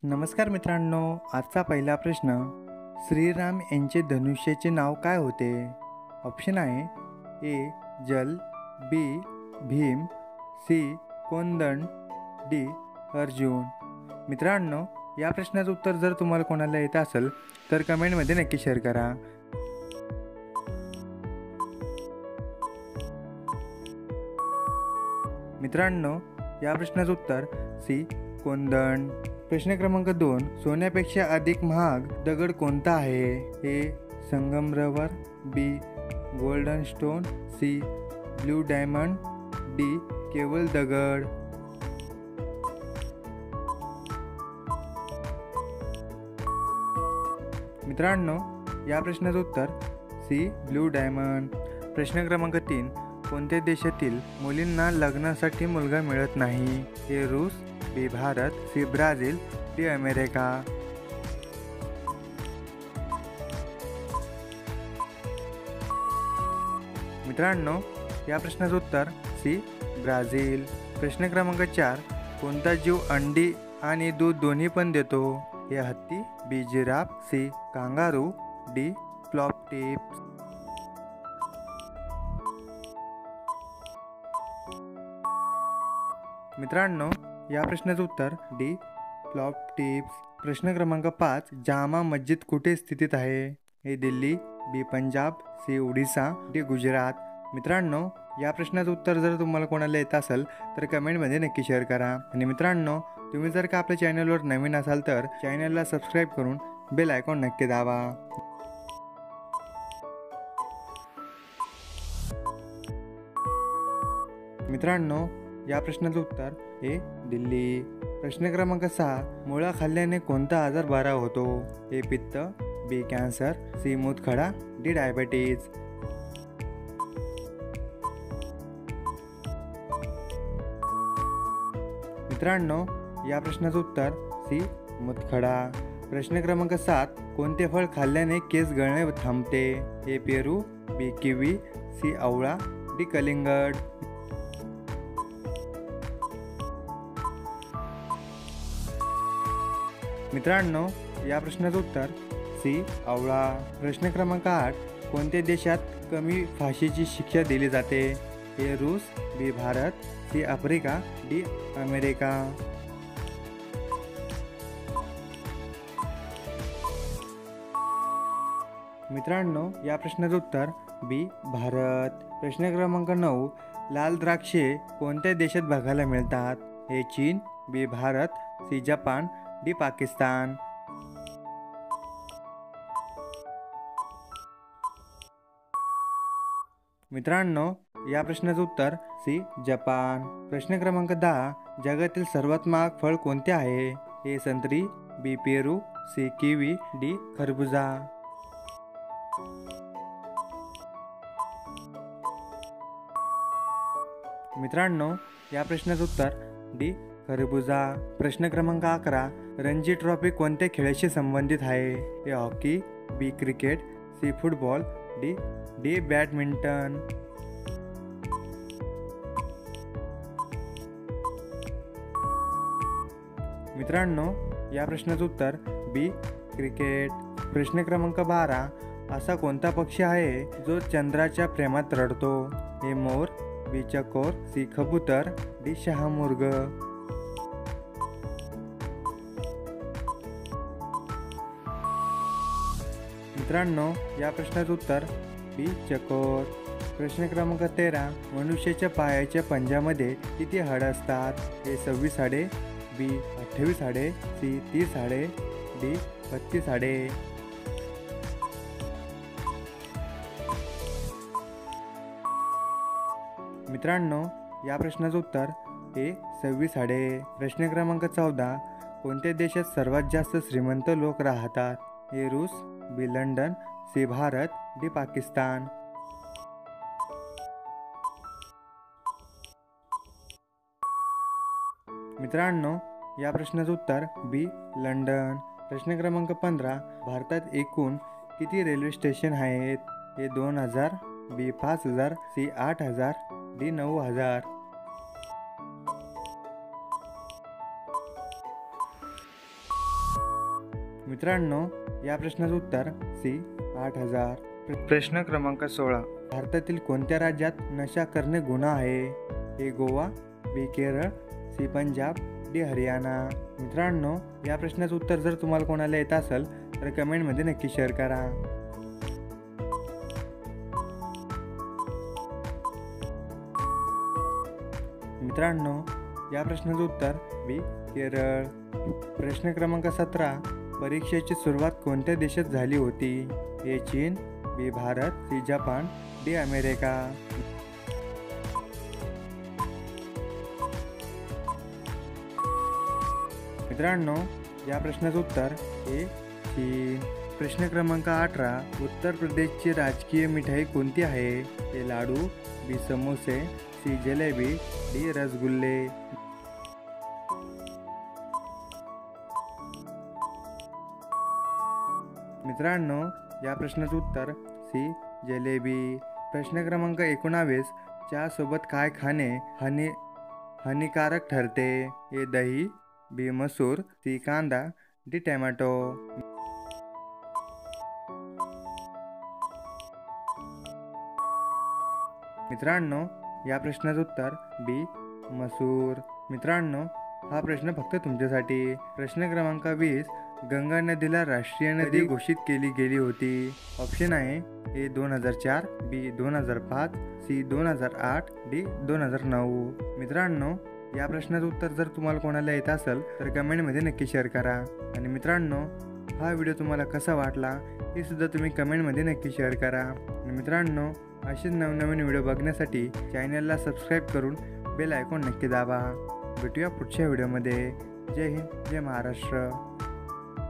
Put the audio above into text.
नमस्कार मित्रांनो, आजचा पहिला प्रश्न, श्रीराम यांचे धनुष्याचे नाव काय होते? ऑप्शन आहे ए जल, बी भीम, सी कोंदण, डी अर्जुन. मित्रांनो, या प्रश्नाचं उत्तर जर तुम्हाला कोणाला येत असेल तर कमेंटमध्ये नक्की शेअर करा. मित्रांनो, या प्रश्नाचं उत्तर सी कोंदण. प्रश्न क्रमांक 2, सोन्यापेक्षा अधिक महाग दगड कोणता आहे? ए संगमरवर, B golden stone, C blue diamond, D केवल दगड. मित्रांनो, या प्रश्नाचं उत्तर सी ब्लू डायमंड. प्रश्न क्रमांक 3, कोणत्या देशातील मुलींना लग्नासाठी मुलगा मिळत नाही? ए रूस, B Bharat, C Brazil, D America. मित्रांनो, या प्रश्नाचं उत्तर सी ब्राझील. प्रश्न क्रमांक 4, कोणता जीव अंडी आणि दूध दोन्ही पण देतो? ए हत्ती, B giraffe, C kangaroo, D flop tips. मित्रांनो, या प्रश्नाचं उत्तर डी फ्लॉप टिप्स. प्रश्न क्रमांक 5, जामा मस्जिद कुठे स्थित आहे? ए दिल्ली, बी पंजाब, सी ओडिसा, डी गुजरात. मित्रांनो, या प्रश्नाचं उत्तर जर तुम्हाला कोणाला येत असेल तर कमेंटमध्ये नक्की शेअर करा. आणि मित्रांनो, तुम्ही जर का आपल्या चॅनलवर नवीन असाल तर चॅनलला सबस्क्राईब करून बेल आयकॉन नक्की दाबा. मित्रांनो, या प्रश्नाचं उत्तर ए दिल्ली. प्रश्न क्रमांक 6, मुळा खाल्ल्याने कोणता आजार बरा होतो? ए पित्त, बी कॅन्सर, सी मूतखडा, डी डायबिटीज. मित्रांनो, या प्रश्नाचं उत्तर सी मूतखडा. प्रश्न क्रमांक 7, कोणते फळ खाल्ल्याने केस गळणे थांबते? ए पेरू, बी किवी, सी आवळा, डी कलिंगड. मित्रांनो, या प्रश्नाचं उत्तर सी आवळा. प्रश्न क्रमांक 8, कोणत्या देशात कमी फाशीची शिक्षा दिली जाते? ए रूस, B Bharat, C Africa, D America. मित्रांनो, या प्रश्नाचं उत्तर बी भारत. प्रश्न क्रमांक 9, लाल द्राक्षे कोणत्या देशात बघायला मिळतात? ए चीन, B Bharat, C Japan, D Pakistan. मित्रांनो, या प्रश्नाचं उत्तर सी जपान. प्रश्न क्रमांक 10, जगातील सर्वात महाग फळ कोणते आहे? ए संत्री, बी पेरू, सी किवी, डी खरबुजा. मित्रांनो, या प्रश्नाचं उत्तर डी खरबुजा. प्रश्न क्रमांक 11, रणजी ट्रॉफी कोणत्या खेळाशी संबंधित आहे? A hockey, B cricket, C football, D badminton. मित्रांनो, या प्रश्नाचं उत्तर बी क्रिकेट. प्रश्न क्रमांक 12, असा कोणता पक्षी आहे जो चंद्राच्या प्रेमात रडतो? ए मोर, बी चकोर, सी कबूतर, डी शहामुर्ग. मित्रांनो, या प्रश्नाचं उत्तर बी चकोर. प्रश्न क्रमांक 13, मनुष्याच्या पायाच्या पंजामध्ये किती हाडे असतात? ए 26 हाडे, बी 28 हाडे, सी 30 हाडे, डी 32 हाडे. मित्रांनो, या प्रश्नाचं उत्तर ए 26 हाडे. प्रश्न क्रमांक 14, कोणत्या देशात सर्वात जास्त श्रीमंत लोक राहतात? ए रूस, B London, C Bharat, D Pakistan. मित्रांनो, या प्रश्नाचं उत्तर बी लंडन. प्रश्न क्रमांक 15, भारतात एकूण किती रेल्वे स्टेशन आहेत? ए 2000, बी 5000, सी 8000, डी 9000. मित्रांनो, या प्रश्नाचं उत्तर सी 8,000. प्रश्न क्रमांक 16. भारतातील कोणत्या राज्यात नशा करणे गुन्हा आहे? ए गोवा, बी केरळ, सी पंजाब, डी हरियाणा. मित्रांनो, या प्रश्नाचं उत्तर जर तुम्हाला कोणाला येत असेल तर कमेंटमध्ये नक्की शेअर करा. मित्रांनो, या प्रश्नाचं उत्तर बी केरळ. प्रश्न क्रमांक 17. परीक्षेची सुरुवात कोणत्या देशात झाली होती? ए चीन, B Bharat, C Japan, D America. मित्रांनो, या प्रश्नाचं उत्तर ए चीन. प्रश्न क्रमांक 18. उत्तर प्रदेशची राजकीय मिठाई कोणती आहे? ए लाडू, बी समोसे, सी जलेबी, डी रसगुल्ले. मित्रांनो, या प्रश्नाचं उत्तर सी जलेबी. प्रश्न क्रमांक 19. चहा सोबत काय खाणे हानिकारक ठरते? ए दही, बी मसूर, सी कांदा, डी टोमॅटो. मित्रांनो, या प्रश्नाचं उत्तर बी मसूर. मित्रांनो, हा प्रश्न फक्त तुमच्यासाठी. प्रश्न क्रमांक 20. गंगा नदीला राष्ट्रीय नदी घोषित केली गेली होती? ऑप्शन आहे ए 2004, बी 2005, सी 2008, डी 2009. मित्रांनो, या प्रश्नाचं उत्तर जर तुम्हाला कोणाला येत असेल तर कमेंटमध्ये नक्की शेअर करा. आणि मित्रांनो, हा व्हिडिओ तुम्हाला कसा वाटला हे सुद्धा तुम्ही कमेंटमध्ये नक्की शेअर करा. आणि मित्रांनो, असेच नवनवीन व्हिडिओ बघण्यासाठी चॅनलला सबस्क्राईब करून बेल आयकॉन नक्की दाबा. भेटूया पुढच्या व्हिडिओमध्ये. जय हिंद, जय महाराष्ट्र.